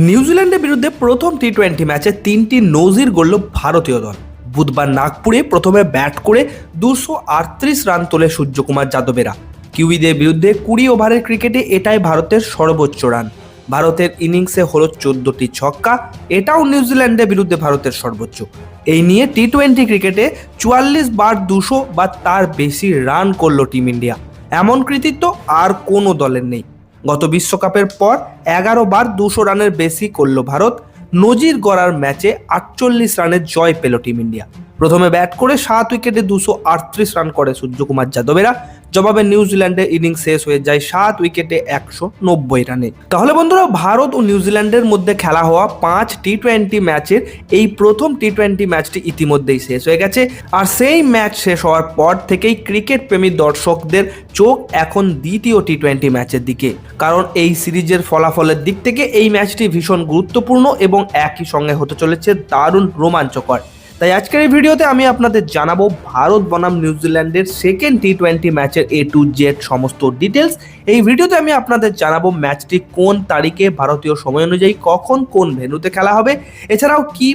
নিউজিল্যান্ডের বিরুদ্ধে প্রথম টি-20 ম্যাচে 3টি নজির গড়ল ভারতীয় দল। বুধবার নাগপুরে প্রথমে ব্যাট করে 238 রান তোলে সূর্যকুমার যাদবেরা। কিউইদের বিরুদ্ধে 20 ওভারের ক্রিকেটে এটাই ভারতের সর্বোচ্চ রান। ভারতের ইনিংসে হলো 14টি ছক্কা, এটাও নিউজিল্যান্ডের বিরুদ্ধে ভারতের সর্বোচ্চ। এই নিয়ে টি-20 ক্রিকেটে 44 বার 200 বা তার বেশি রান করল টিম ইন্ডিয়া। এমন কৃতিত্ব আর কোনো দলের নেই। গত বিশ্বকাপের পর 11 বার 200 রানের বেশি করল ভারত। নজির গড়ার ম্যাচে 48 রানের জয় পেল টিম ইন্ডিয়া। প্রথমে ব্যাট করে 7 উইকেটে 238 রান করে সূর্যকুমার যাদবেরা। জবাবে নিউজিল্যান্ডের ইনিংস শেষ হয়ে যায় 7 উইকেটে 190 রানে। তাহলে বন্ধুরা, ভারত ও নিউজিল্যান্ডের মধ্যে খেলা হওয়া 5 টি-20 ম্যাচের এই প্রথম টি-20 ম্যাচটি ইতিমধ্যেই শেষ হয়ে গেছে। আর সেই ম্যাচ শেষ হওয়ার পর থেকেই ক্রিকেট প্রেমী দর্শকদের চোখ এখন দ্বিতীয় টি-20 ম্যাচের দিকে, কারণ এই সিরিজের ফলাফলের দিক থেকে এই ম্যাচটি ভীষণ গুরুত্বপূর্ণ এবং একই সঙ্গে হতে চলেছে দারুণ রোমাঞ্চকর। তাই আজকের এই ভিডিওতে আমি আপনাদের জানাবো ভারত বনাম নিউজিল্যান্ডের সেকেন্ড টি-20 ম্যাচের A to Z সমস্ত ডিটেলস। এই ভিডিওতে আমি আপনাদের জানাবো ম্যাচটি কোন তারিখে ভারতীয় সময় অনুযায়ী কখন কোন ভেন্যুতে খেলা হবে, এছাড়াও কি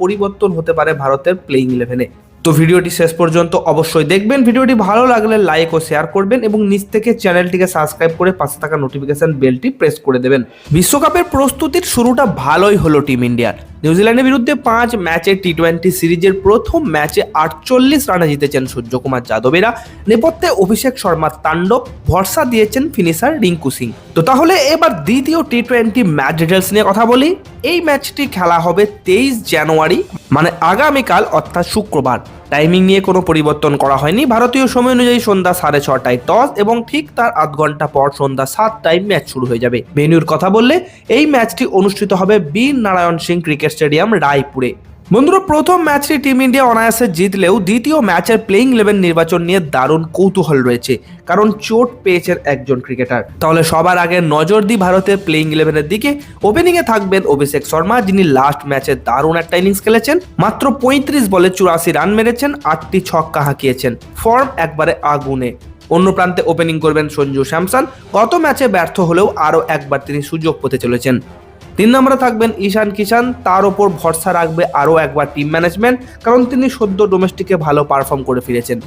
পরিবর্তন হতে পারে ভারতের প্লেইং 11-এ। তো ভিডিওটি শেষ পর্যন্ত অবশ্যই দেখবেন। ভিডিওটি ভালো লাগলে লাইক ও শেয়ার করবেন এবং নিচ থেকে চ্যানেলটিকে সাবস্ক্রাইব করে পাশে থাকা নোটিফিকেশন বেলটি প্রেস করে দেবেন। বিশ্বকাপের প্রস্তুতির শুরুটা ভালোই হলো টিম ইন্ডিয়ার। নিউজিল্যান্ডের বিরুদ্ধে 5 ম্যাচের টি-20 সিরিজের প্রথম ম্যাচে 48 রানে জিতেছেন সূর্যকুমার যাদবেরা। নেপথ্যে অভিষেক শর্মার তাণ্ডব, ভরসা দিয়েছেন ফিনিশার রিঙ্কু সিং। তো তাহলে এবার দ্বিতীয় টি-20 ম্যাচ ডিটেলস নিয়ে কথা বলি। এই ম্যাচটি খেলা হবে 23 জানুয়ারি, মানে আগামীকাল, অর্থাৎ শুক্রবার। টাইমিং নিয়ে কোনো পরিবর্তন করা হয়নি। ভারতীয় সময় অনুযায়ী সন্ধ্যা 6:30টায় টস এবং ঠিক তার আধ ঘন্টা পর সন্ধ্যা 7টায় ম্যাচ শুরু হয়ে যাবে। ভেন্যুর কথা বললে এই ম্যাচটি অনুষ্ঠিত হবে বীর নারায়ণ সিং ক্রিকেট স্টেডিয়াম, রায়পুরে। বন্ধুরা, প্রথম ম্যাচটি টিম ইন্ডিয়া অনায়াসে জিতলেও দ্বিতীয় ম্যাচের প্লেইং 11 নির্বাচন নিয়ে দারুণ কৌতূহল রয়েছে, কারণ চোট পেয়েছেন একজন ক্রিকেটার। তাহলে সবার আগে নজর দিই ভারতের প্লেইং 11-এর দিকে। ওপেনিংয়ে থাকবেন অভিষেক শর্মা, যিনি লাস্ট ম্যাচে দারুণ একটা ইনিংস খেলেছেন। মাত্র 35 বলে 84 রান মেরেছেন, 8টি ছক্কা হাঁকিয়েছেন। ফর্ম একবারে আগুনে। অন্য প্রান্তে ওপেনিং করবেন সঞ্জু স্যামসন। গত ম্যাচে ব্যর্থ হলেও আরও একবার তিনি সুযোগ পেতে চলেছেন। 3 নম্বরে থাকবেন ঈশান কিষান। তার ওপর ভরসা রাখবে আরও একবার টিম ম্যানেজমেন্ট, কারণ তিনি সদ্য ডোমেস্টিকে ভালো পারফর্ম করে ফিরেছেন।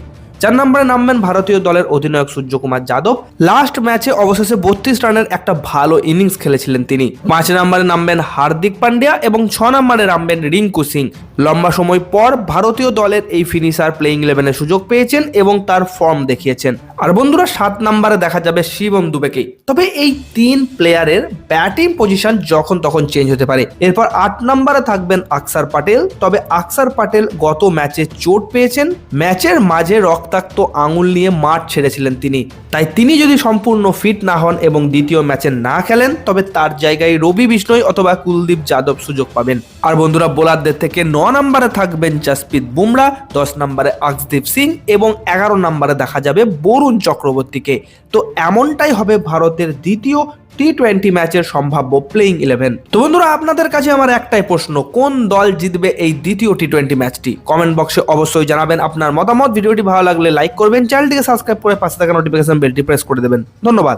4 নম্বরে নামবেন ভারতীয় দলের অধিনায়ক সূর্যকুমার যাদব। লাস্ট ম্যাচে অবশেষে 32 রানের একটা ভালো ইনিংস খেলেছিলেন তিনি। 5 নম্বরে নামবেন হার্দিক পান্ডিয়া এবং 6 নম্বরে নামবেন রিঙ্কু সিং। লম্বা সময় পর ভারতীয় দলের এই ফিনিশার প্লেইং 11-এ সুযোগ পেয়েছেন এবং তার ফর্ম দেখিয়েছেন। আর বন্ধুরা, 7 নম্বরে দেখা যাবে শিবম দুবেকেই। তবে এই 3 প্লেয়ারের ব্যাটিং পজিশন যখন তখন চেঞ্জ হতে পারে। এরপর 8 নম্বরে থাকবেন আকসার প্যাটেল। তবে আকসার প্যাটেল গত ম্যাচে চোট পেয়েছেন। ম্যাচের মাঝে রক্তাক্ত আঙুল নিয়ে মাঠ ছেড়েছিলেন তিনি। তাই তিনি যদি সম্পূর্ণ ফিট না হন এবং দ্বিতীয় ম্যাচে না খেলেন, তবে তার জায়গায় রবি বিষ্ণই অথবা কুলদীপ যাদব সুযোগ পাবেন। আর বন্ধুরা, বোলারদের থেকে 9 নম্বরে থাকবেন জসপ্রীত বুমরা, 10 নম্বরে আকসদীপ সিং এবং 11 নম্বরে দেখা যাবে বরুণ চক্রবর্তীকে। তো এমনটাই হবে ভারতের দ্বিতীয় টি-20 ম্যাচের সম্ভাব্য প্লেইং 11। তো বন্ধুরা, আপনাদের কাছে আমার একটাই প্রশ্ন, কোন দল জিতবে এই দ্বিতীয় টি-20 ম্যাচটি? কমেন্ট বক্সে অবশ্যই জানাবেন আপনার মতামত। ভিডিওটি ভালো লাগলে লাইক করবেন, চ্যানেলটিকে সাবস্ক্রাইব করে পাশে থাকা নোটিফিকেশন বেলটি প্রেস করে দেবেন। ধন্যবাদ।